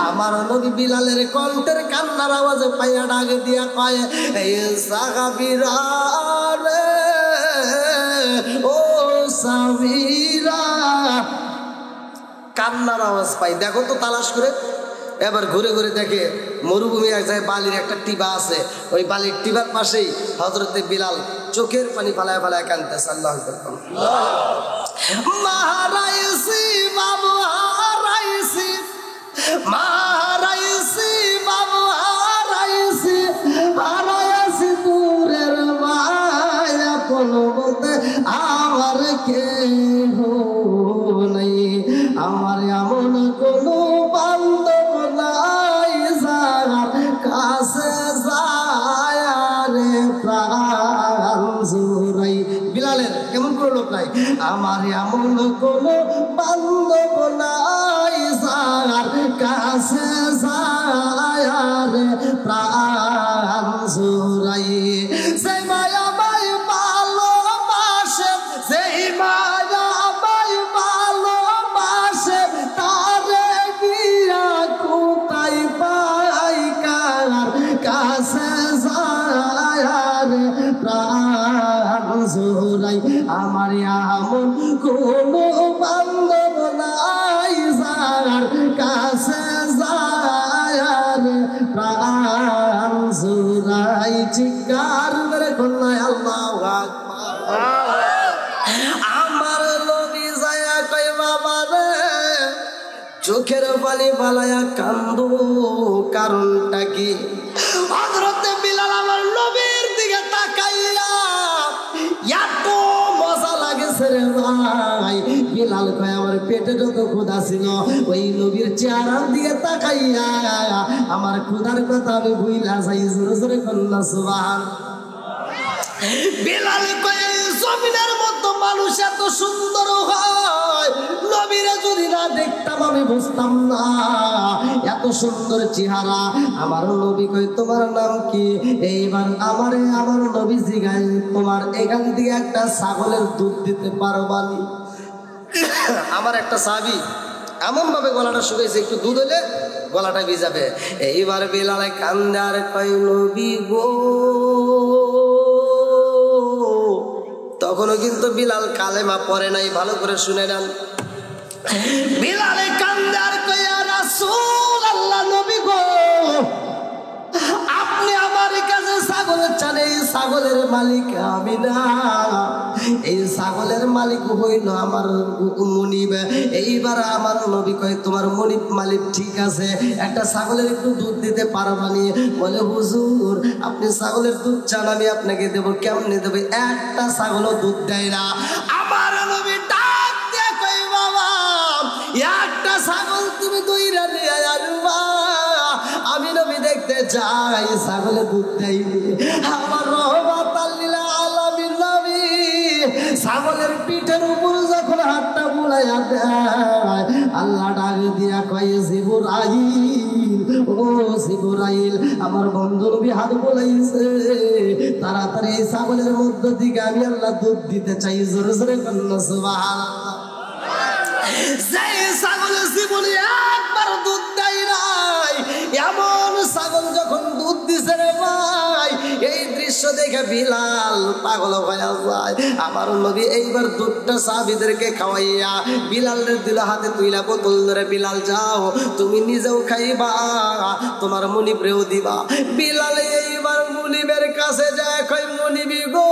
আমার নবী বিলালের কণ্ঠের কান্নার আওয়াজে পাইয়া ডাক দিয়া কয়, এই সাহাবীরা রে ও সাহাবীরা। কান্নার আওয়াজ পাই, দেখো তো তালাশ করে। এবার ঘুরে ঘুরে দেখে মরুভূমি এক জায়গায় বালির একটা টিবা আছে, ওই বালির টিবার পাশেই হযরতে বিলাল চোখের পানি ফালায় ফালায় কাঁদতেছে। আল্লাহু আকবার। মারাইছি বাবু হারাইছি, মারাইছি বাবু হারাইছি, হারাইছি দূরের মায়া কোন বলতে আমার কেহ নাই। আমার এমন কোন বান্ধব নাই যার কাছে যায় রে প্রাণ জুড়াই। বিলালের কেমন কোনো লোক নাই, আমার এমন কোন বান্ধব নাই যার কাছে যায় রে প্রাণ জুড়াই। সেই মায়া মাই ভালোবাসে, সেই মায়া মাই ভালোবাসে, তারে গিয়া কোথায় পাই কার কাছে যায় রে প্রাণ জুড়াই। আমার এমন কোনো বান্ধব নাই যার কাছে যায় রে প্রাণ জুড়াই। চিৎকার করে কন্যায় আল্লাহু আকবার। আমার নবী যায়া কয় বাবা রে চোখের পানি পালায়া কান্দো, কারণটা কি? হযরতে বিলাল আমার নবীর দিকে তাকাইয়া এত মজা লাগেছে রে ভাই। বিলাল কয় আমার পেটে যত ক্ষুধা ছিল ওই নবীর চেহারার দিকে তাকাইয়া আমার ক্ষুধার কথা আমি ভুইলা যাই। জোরে জোরে কন্যা সুবহান। বিলাল কয় জমিনের মতো মানুষ এত সুন্দর হয়, নবীরে যদি না দেখতাম আমি বুঝতাম না এত সুন্দর চেহারা। আমার নবী কয় তোমার নাম কি? এইবার আমার নবী জিগায় তোমার এখান থেকে একটা ছাগলের দুধ দিতে পারবানি? আমার একটা সাহাবী এমন ভাবে গলাটা শুকাইছে, একটু দুধ হলে গলাটা ভিজাবে। এইবার বিলাল কান্দার কয় নবী গো। তখনও কিন্তু বিলাল কালেমা পড়ে নাই, ভালো করে শুনে নেন। বিলালে কান্দার কয় ইয়া রাসূলুল্লাহ, নবী গো আপনি আমার কাছে ছাগল চান, এই ছাগলের মালিক আমি না, এই ছাগলের মালিক হইল আমার মুনিব। এইবার আমার নবী কয় তোমার মুনিব মালিক ঠিক আছে, একটা ছাগলের একটু দুধ দিতে পারবানি? বলে হুজুর আপনি ছাগলের দুধ চান, আমি আপনাকে দেবো। কেমনে দেবে? একটা ছাগলও দুধ দেয় না। আমার নবী ডাক দিয়ে কয় বাবা একটা ছাগল তুমি দইরা নিয়ে আসবা, আমি নবী দেখতে চাই ছাগলে দুধ দেয়নি। আমার রহমাতাল লিল আলামিন নবী ছাগলের পিঠের উপর যখন হাতটা বুলাইয়া দেয় আল্লাহ ডাক দিয়া কয় জিবরাইল ও জিবরাইল আমার বন্ধু নবী হাত বলাইছে তাড়াতাড়ি এই ছাগলের মধ্য থেকে আমি আল্লাহ দুধ দিতে চাই জোরে জোরে কন্যা সুবহানাল্লাহ যেই ছাগলের জীবনে একবার দুধ দেয় নাই এমন ছাগল যখন দুধ দিছে রে ভাই এই দৃশ্য দেখে বিলাল পাগল হয়ে যায় আমার নবী এইবার দুধটা সাহাবীদেরকে খাওয়াইয়া বিলালের দিল হাতে তুইলা বোতল ধরে বিলাল যাও তুমি নিজেও খাইবা তোমার মুনিবরেও দিবা বিলাল এইবার মুনিবের কাছে যায় কই মুনিবি গো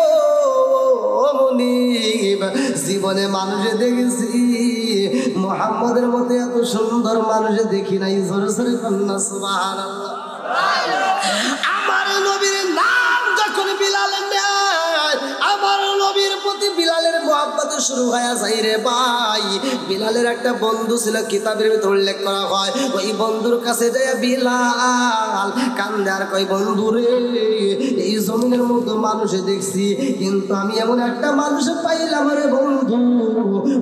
মুনিব জীবনে মানুষে দেখেছি মুহাম্মদের মতো এত সুন্দর মানুষে দেখি নাই জোরে জোরে কন্যা সুবহানাল্লাহ আমার নবীর নাম যখন বিলাল নেয় আমার নবীর প্রতি বিলালের মহব্বত শুরু হয়ে যায় রে ভাই বিলালের একটা বন্ধু ছিল কিতাবের ভিতর উল্লেখ করা হয় ওই বন্ধুর কাছে যায় বিলাল কান্দে আর কই বন্ধু রে এই জমিনের মতো মানুষে দেখছি কিন্তু আমি এমন একটা মানুষ পাইলাম রে বন্ধু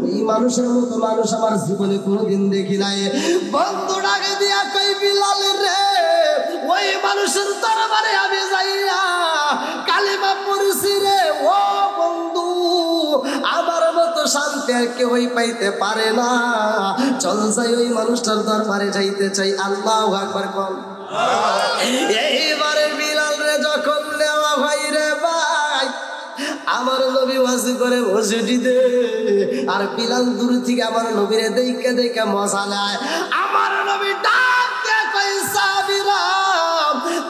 এই মানুষের মতো মানুষ আমার জীবনে কোনোদিন দেখি নাই বন্ধু ডাকে দিয়া কই বিলাল রে ওই মানুষের দরবারে আমি যাইয়া কালিমা পড়ছি রে ও বন্ধু আমার মতো শান্তি আর কেউই পাইতে পারে না চল যাই ওই মানুষটার দরবারে যাইতে চাই আল্লাহু আকবার বল এইবারে বিলাল রে যখন নেওয়া ভাই রে ভাই আমার নবী ওয়াজি করে মসজিদে আর বিলাল দূর থেকে আমার নবীরে দেখে দেখে মজা নেয় আমার নবী ডাক দিয়ে কই সাহাবীরা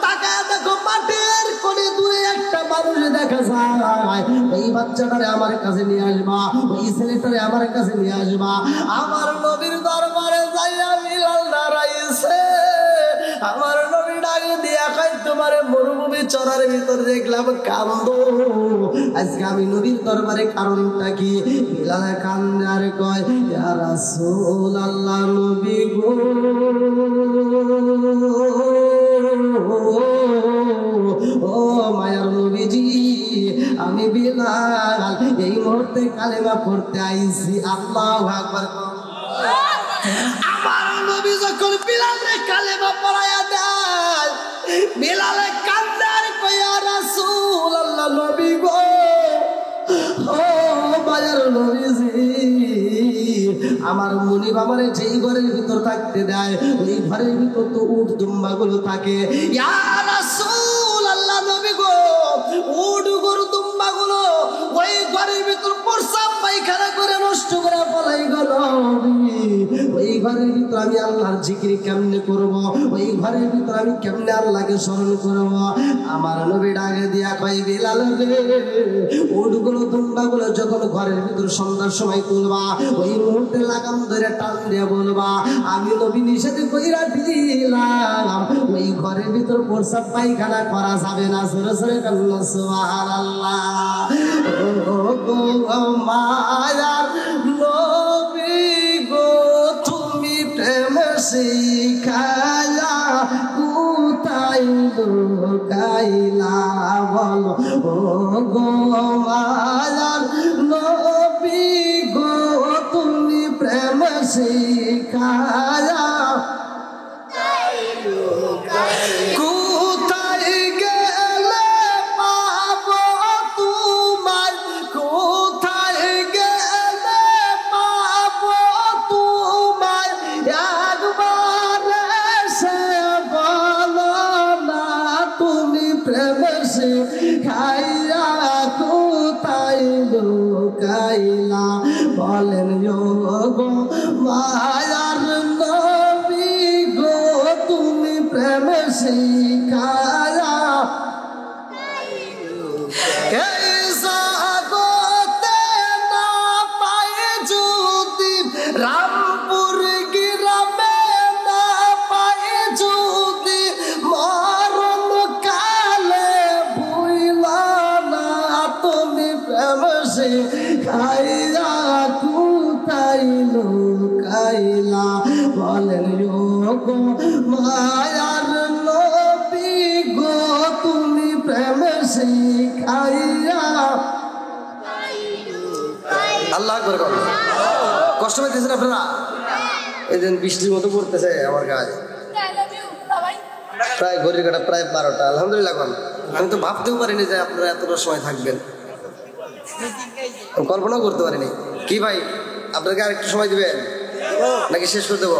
তাকায় দেখো মাটির কোণে দূরে একটা মানুষ দেখা যায় এই বাচ্চাটারে আমার কাছে নিয়ে আসবা ওই ছেলেটারে আমার কাছে নিয়ে আসবা আমার নবীর দরবারে যাইয়া বিলাল দাঁড়াইছে আমার নবী ডাক দিয়া কই তোমারে মরুভূমি চরার ভিতর দেখলাম কান্দো আজকে আমি নবীর দরবারে কারণটা কি বিলাল কান্দে আর কয় ইয়া রাসূলুল্লাহ নবী গো ও মায়ার নবীজি আমি বিলাল এই মুহূর্তে কালেমা পড়তে আইছি আল্লাহু আকবার আমার নবী যখন বিলালের কালেমা পড়ায়া দেয় বিলালে কান্দে আর কয় ইয়া রাসূলুল্লাহ নবী গো ও মায়ার নবীজি আমার মুনিব আমারে যেই ঘরের ভিতর থাকতে দেয় ওই ঘরের ভিতর তো উট দুম্বাগুলো থাকে ইয়া রাসূলুল্লাহ নবী গো উট গরু দুম্বাগুলো ওই ঘরের ভিতর প্রস্রাব পায়খানা করে নষ্ট করে ফলাই গেল ওই ঘরের ভিতর আমি আল্লাহর জিকির কেমনে করব ওই ঘরের ভিতর আমি কেমনে আল্লাহকে স্মরণ করব আমার নবী ডাকে দিয়া কই বিলাল রে উটগুলো দুম্বাগুলো যখন ঘরের ভিতর সন্ধ্যার সময় তুলবা ওই মুহূর্তে লাগাম ধরে টান দিয়ে বলবা আমি নবী নিষেধ কইরা দিলাম ওই ঘরের ভিতর প্রস্রাব পায়খানা করা যাবে না জোরে জোরে কান্না সুবহানাল্লাহ ও গো মায়ার নবী গো তুমি প্রেম শিখায়া কোথায় লুকাইলা বলো ও গো মায়ার নবী গো তুমি প্রেম শিখায়া কোথায় গেলে পাবো তোমার কোথায় গেলে পাবো তোমার একবার সে বলো না তুমি প্রেম শিখাইয়া কোথায় লুকাইলা বলেন গো মায়ার নবী গো তুমি প্রেম শিখায়া এই জগতে না পাই যদি রামপুর গ্রামে না পাই যদি মরণ কালে ভুইলা না তুমি প্রেম শিখাইয়া কোথায় লুকাইলা বলেন গো মায়ার নবী গো তুমি প্রেম শিখাইয়া আল্লাহ আকবার বলো কষ্ট পাইতেছেন আপনারা এই দিন বৃষ্টির মতো পড়তেছে আমার গায়ে প্রায় ঘড়ির কাটা প্রায় 12টা। আলহামদুলিল্লাহ। আমি তো ভাবতেও পারিনি যে আপনারা এতটা সময় থাকবেন, কল্পনাও করতে পারিনি। কি ভাই, আপনাকে আর একটু সময় দিবেন নাকি শেষ করে দেবো?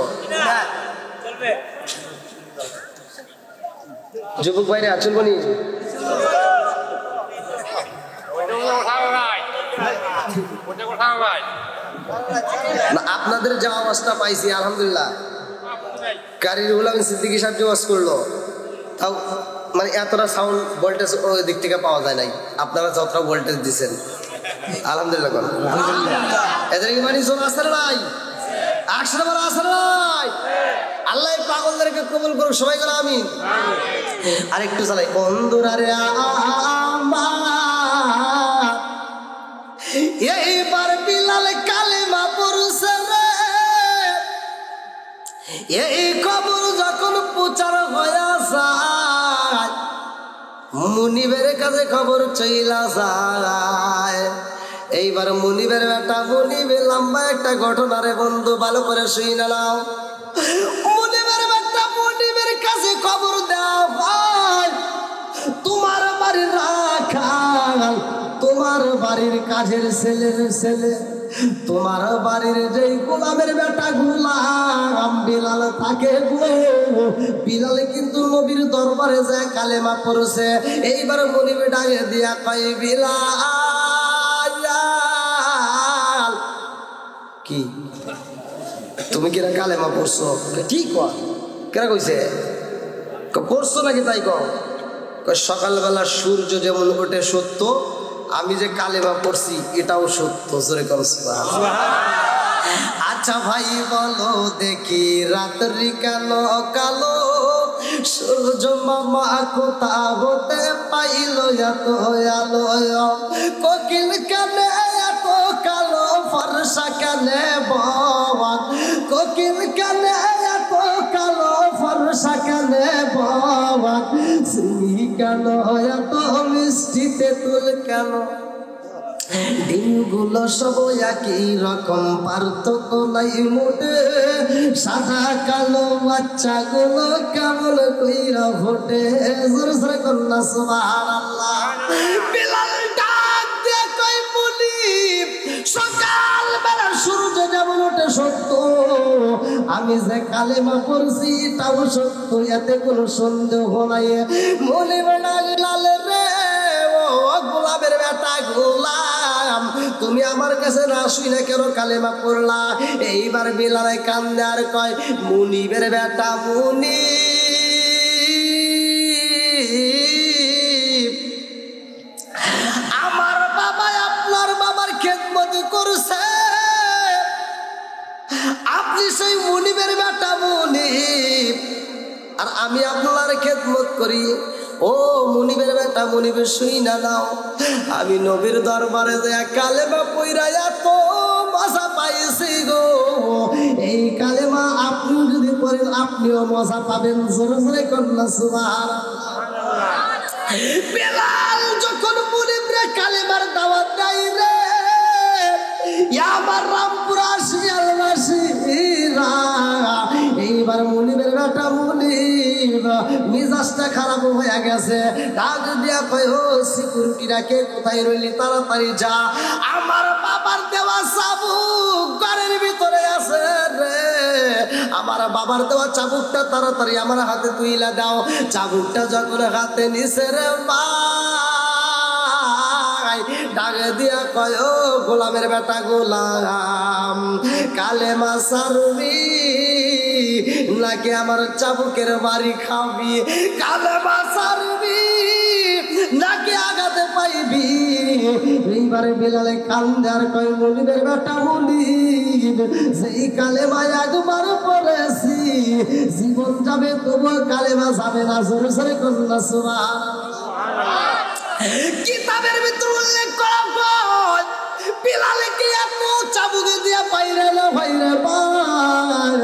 যুবক ভাইরা চলবো নি? আপনাদের যে আওয়াজটা পাইছি আলহামদুলিল্লাহ, কারির গোলাম সিদ্দিকী সাহেব যে ওয়াজ করলো, তাও মানে এতটা সাউন্ড ভোল্টেজ ওই দিক থেকে পাওয়া যায় নাই। আপনারা যতটা ভোল্টেজ দিচ্ছেন আলহামদুলিল্লাহ। এদের ইমানি জোর আছে নাই? একসাথে আছে নাই? আল্লাহ পাগলদেরকে কবুল করুক, সবাই করে আমিন। আর একটু চালাই। বন্ধুরা রে আমার, এইবার বিলাল কালেমা পড়ছে রে, এই খবর যখন প্রচার হয়ে যায়, মুনিবের কাছে খবর চইলা যায়। এইবার মুনিবের বেটা মুনিবে লম্বা একটা ঘটনা রে বন্ধু, ভালো করে শুনে নাও। মুনিবের বেটা মুনিবের কাছে খবর দাও, ভাই তোমার বাড়ির রাখাল, তোমার বাড়ির কাজের ছেলের ছেলে, তোমার বাড়ির যে গোলামের বেটা গোলাম বিলাল তাকে বিলাল কিন্তু নবীর দরবারে যায় কালেমা পড়ছে। এইবার মুনিবে ডাকে দিয়া কয়, বিলাল কি তুমি কিরা কালেমা পড়ছো? ঠিক কেরা কইছে পড়ছো নাকি? তাই সকালবেলা সূর্য যেমন ওঠে সত্য, আমি যে কালেমা পড়ছি এটাও সত্য। আচ্ছা ভাই বলো দেখি, রাত্রি কেন কালো, সূর্য মামা কোথা হতে পাইল এত আলো, কোকিল কেন এত কালো, ফর্সা কেন বন, কোকিল কেন এত কালো, ফর্সা কেন বন, সিঁড়ি কেন এত মিষ্টি, তেঁতুল কেন, দিনগুলো সব একই রকম, পার্থক্য নাই মোটে, সাদা কালো বাচ্চাগুলো কেমন কইরা ফোটে। জোরে জোরে কন্যা সুবহানাল্লাহ। বিলাল ডাক দিয়ে কই, মুনিব সকালবেলা সূর্য যেমন ওঠে সত্য, আমি যে কালেমা পড়ছি এটাও সত্য, এতে কোনো সন্দেহ নাই। মুনিব লাল রে, ও গোলামের বেটা গোলাম, তুমি আমার কাছে না শুনে কেন কালেমা পড়লা? এইবার বিলালে কান্দে আর কয়, মুনিবের বেটা মুনিব, আমার বাবা আপনার বাবার খেদমত করছে, আপনি সেই মুনিবের বেটা মুনিব, আর আমি আপনার খেদমত করি। ও মুনিবের বেটা মুনিব শুইনা নাও, আমি নবীর দরবারে যে কালেমা পইরা এত মজা পাইছি গো, এই কালেমা আপনি যদি পড়েন আপনিও মজা পাবেন। জোরে জোরে কন্যা সুবহানাল্লাহ। বিলাল যখন মুনিবরে কালেমার দাওয়াত দেয় রে, আমার রামপুরা শিয়ালবাসীরা, এইবার মুনিবের বেটা মুনিব মিজাজটা খারাপ হয়ে গেছে, ডাক দিয়া কয়, ও সিকিউরিটিরা কে কোথায় রইলি, তাড়াতাড়ি যা, আমার বাবার দেওয়া চাবুক ঘরের ভিতরে আছে রে, আমার বাবার দেওয়া চাবুকটা তাড়াতাড়ি আমার হাতে তুইলা দাও। চাবুকটা যখন হাতে নিছে রে ভাই, ডাকে দিয়া কয়, ও গোলামের বেটা গোলাম, কালেমা সারবি নাকি আমার চাবুকের বাড়ি খাবি? কালেমা সারবি নাকি আগাতে পাইবি? এইবারে বিলালে কান্দে আর কয়, মুনিবের বেটা মুনিব, সেই কালেমা একবার পড়েছি, জীবন যাবে তবু কালেমা যাবে না। জোরে জোরে কন্যা সুবহানাল্লাহ। কিতাবের ভিতর উল্লেখ করা হয়, বিলালে কি এত চাবুকে দিয়া পাইরে না ভাইরে ভাই,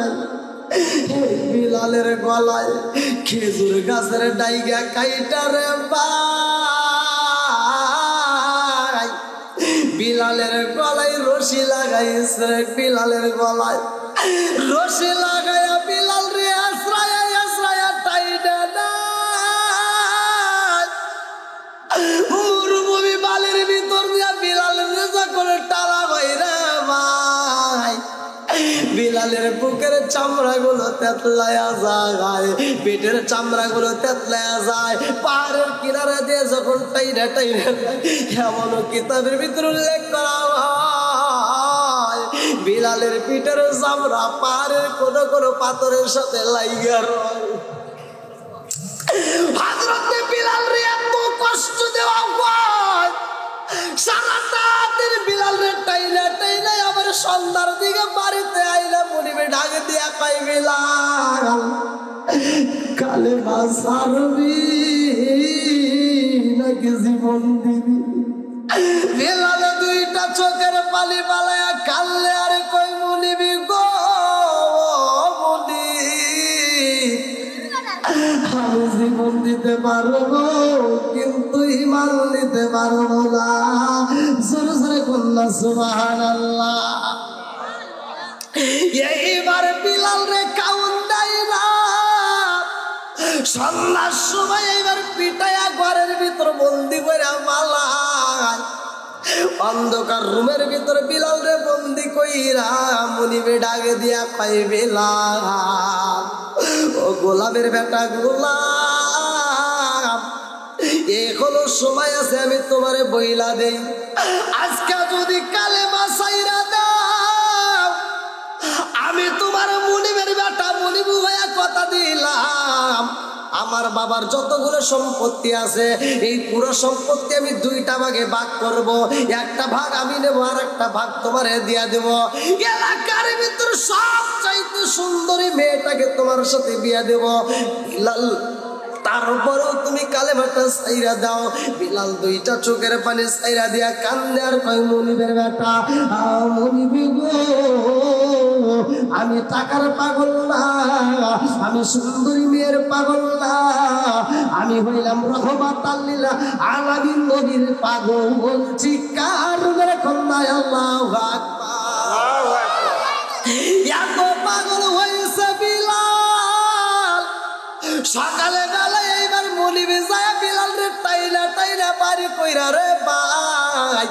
বিলালের গলায় খেজুর গাছের ডাইগা কাইটা রে ভাই, বিলালের গলায় রশি লাগাইছে, বিলালের গলায় রশি লাগাইয়া বিলাল রে আশ্রয়া আশ্রয়া টাইডা না বিলালের বুকের চামড়াগুলো তেতলায়া যায়, পেটের চামড়াগুলো তেতলায়া যায়। পাহাড়ের কিনারা দিয়ে যখন টাইনা টাইনা এমন কিতাবের ভিতরে উল্লেখ করা হয় বিলালের পিঠের চামড়া পাহাড়ের কোনো কোনো পাথরের সাথে লাইগা রয়। হযরতে বিলাল রে এত কষ্ট দেওয়া হয়, সারাটা দিন বিলাল রে টাইনা টাইনা আবার সন্ধ্যার দিকে বাড়িতে আইলা মনিবে ডাকে দিয়া কই বিলাল কালেমা সারবি নাকি জীবন দিবি? বিলাল দুইটা চোখের পানি পালায়া কাললে আরে কই মনিবি গো মনি, আমি জীবন দিতে পারবো কিন্তু ইমান দিতে পারবো না। জোরে জোরে কন্যা সুবহানাল্লাহ। এইবার বিলাল রে কাউন দেয় না, সন্ধ্যার সময় এইবার পিটাইয়া ঘরের ভিতর বন্দি করে মালায় অন্ধকার রুমের ভিতরে বিলাল রে বন্দি কইরা মনিবে ডাকে দিয়া কই বিলাল ও গোলামের বেটা গোলাম, এখনো সময় আছে আমি তোমারে বইলা দেই, আজকে যদি কালেমা ছাইরা দাও আমি তোমার মনিবের বেটা মনিবু ভাইয়া কথা দিলাম আমার বাবার যতগুলো সম্পত্তি আছে এই পুরো সম্পত্তি আমি দুইটা ভাগে ভাগ করব, একটা ভাগ আমি নেব আর একটা ভাগ তোমারে দিয়া দেব। এলাকার ভিতর সবচাইতে সুন্দরী মেয়েটাকে তোমার সাথে বিয়া দেব। বিলাল তারপরেও তুমি কালেমাটা ছাইরা দাও। বিলাল দুইটা চোখের পানি ছাইরা দিয়া কান্দে আর কয় মনিবের বেটা মনিবি গো, আমি টাকার পাগল না, আমি সুন্দরী মেয়ের পাগল না, আমি হইলাম রহমাতাল লিল আলামিন নবীর পাগল। চিৎকার মেরে কন্যা আল্লাহু আকবার। এত পাগল হয়েছে বিলাল, সকালে বেলায় এইবার মনিবে যায় বিলাল রে টাইনা টাইনা বাড়ি কইরা রে ভাই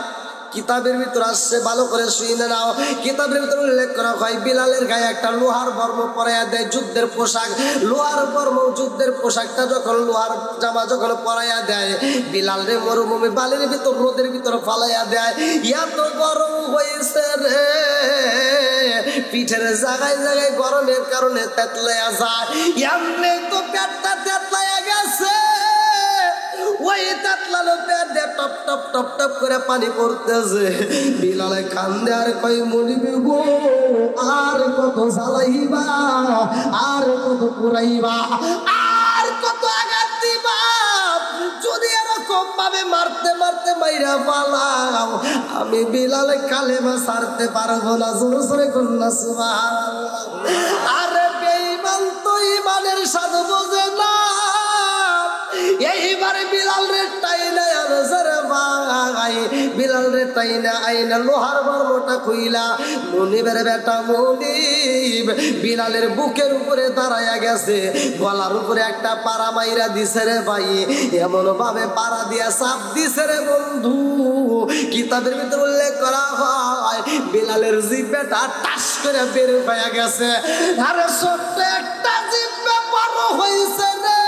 কিতাবের ভিতর আসছে ভালো করে শুনে নাও। কিতাবের ভিতর উল্লেখ করা হয় বিলালের গায়ে একটা লোহার বর্ম পরাইয়া দেয়, যুদ্ধের পোশাক, লোহার বর্ম যুদ্ধের পোশাকটা যখন লোহার জামা যখন পরাইয়া দেয় বিলাল রে মরুভূমি বালির ভিতর রোদের ভিতর ফালাইয়া দেয়। এত গরম হয়েছে রে পিঠের জায়গায় জায়গায় গরমের কারণে তেতলাইয়া যায়, এমনি তো পেটটা তেতলাইয়া গেছে, ওই তেতলানো পেট দিয়ে টপ টপ টপ টপ করে পানি পড়তেছে। বিলালে কান্দে আর কই মনিবে গো আর কত জ্বালাইবা, আর কত পুরাইবা, আর কত আঘাত দিবা, যদি এরকম ভাবে মারতে মারতে মাইরা পালাও আমি বিলালে কালেমা ছাড়তে পারবো না। জোরে জোরে কন্যা সুবহানাল্লাহ। আরে বেঈমান তো ইমানের স্বাদ বোঝে না, এইবারে বিলাল রে টাইনা আনসারে ভাই বিলাল রে টাইনা আইনা লোহার বর্মটা খুইলা মনিবের বেটা মনিব বিলালের বুকের উপরে দাঁড়ায়া গেছে, গলার উপরে একটা পাড়া মাইরা দিছে রে ভাই, এমন ভাবে পাড়া দিয়া চাপ দিছে রে বন্ধু কিতাবের ভিতরে উল্লেখ করা হয় বিলালের জিহ্বাটা টাস করে বের হয়ে গেছে। আরে ছোট্ট একটা জিহ্বা বড় হইছে রে,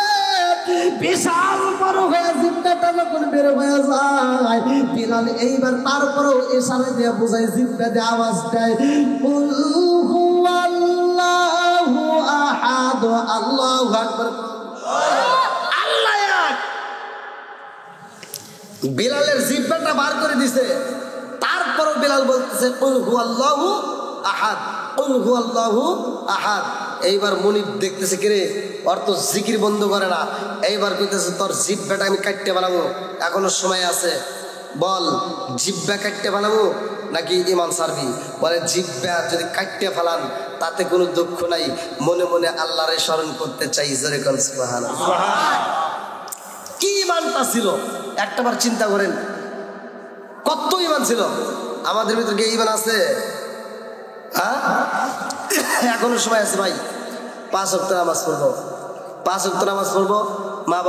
বিশাল বড় হয়ে জিহ্বাটা যখন বের হয়ে যায় বিলাল এইবার তারপরেও ইশারা দিয়ে বুঝায়, জিহ্বা দিয়ে আওয়াজ দেয় কুল হুয়াল্লাহু আহাদ, আল্লাহু আকবার। আল্লাহ এক। বিলালের জিহ্বাটা বার করে দিছে, তারপরেও বিলাল বলতেছে কুল হুয়াল্লাহু আহাদ, কুল হুয়াল্লাহু আহাদ। এইবার মনিব দেখতেছে কিরে ওর তো জিকির বন্ধ করে না, এইবার কইতেছে তোর জিহ্বাটা আমি কাটতে বানাবো, এখনো সময় আছে, বল জিহ্বা কাটতে বানাবো নাকি ইমান সারবি? বলে জিহ্বা যদি কাটতে ফেলান তাতে কোনো দুঃখ নাই, মনে মনে আল্লাহরে স্মরণ করতে চাই। জোরে কোন সুবহানাল্লাহ। কি ইমানটা ছিল একটাবার চিন্তা করেন, কত ইমান ছিল আমাদের ভিতরে। কি ইমান আছে? এখনো সময় আছে ভাই, 5 ওয়াক্ত নামাজ পড়বো, 5 ওয়াক্ত নামাজ পড়বো,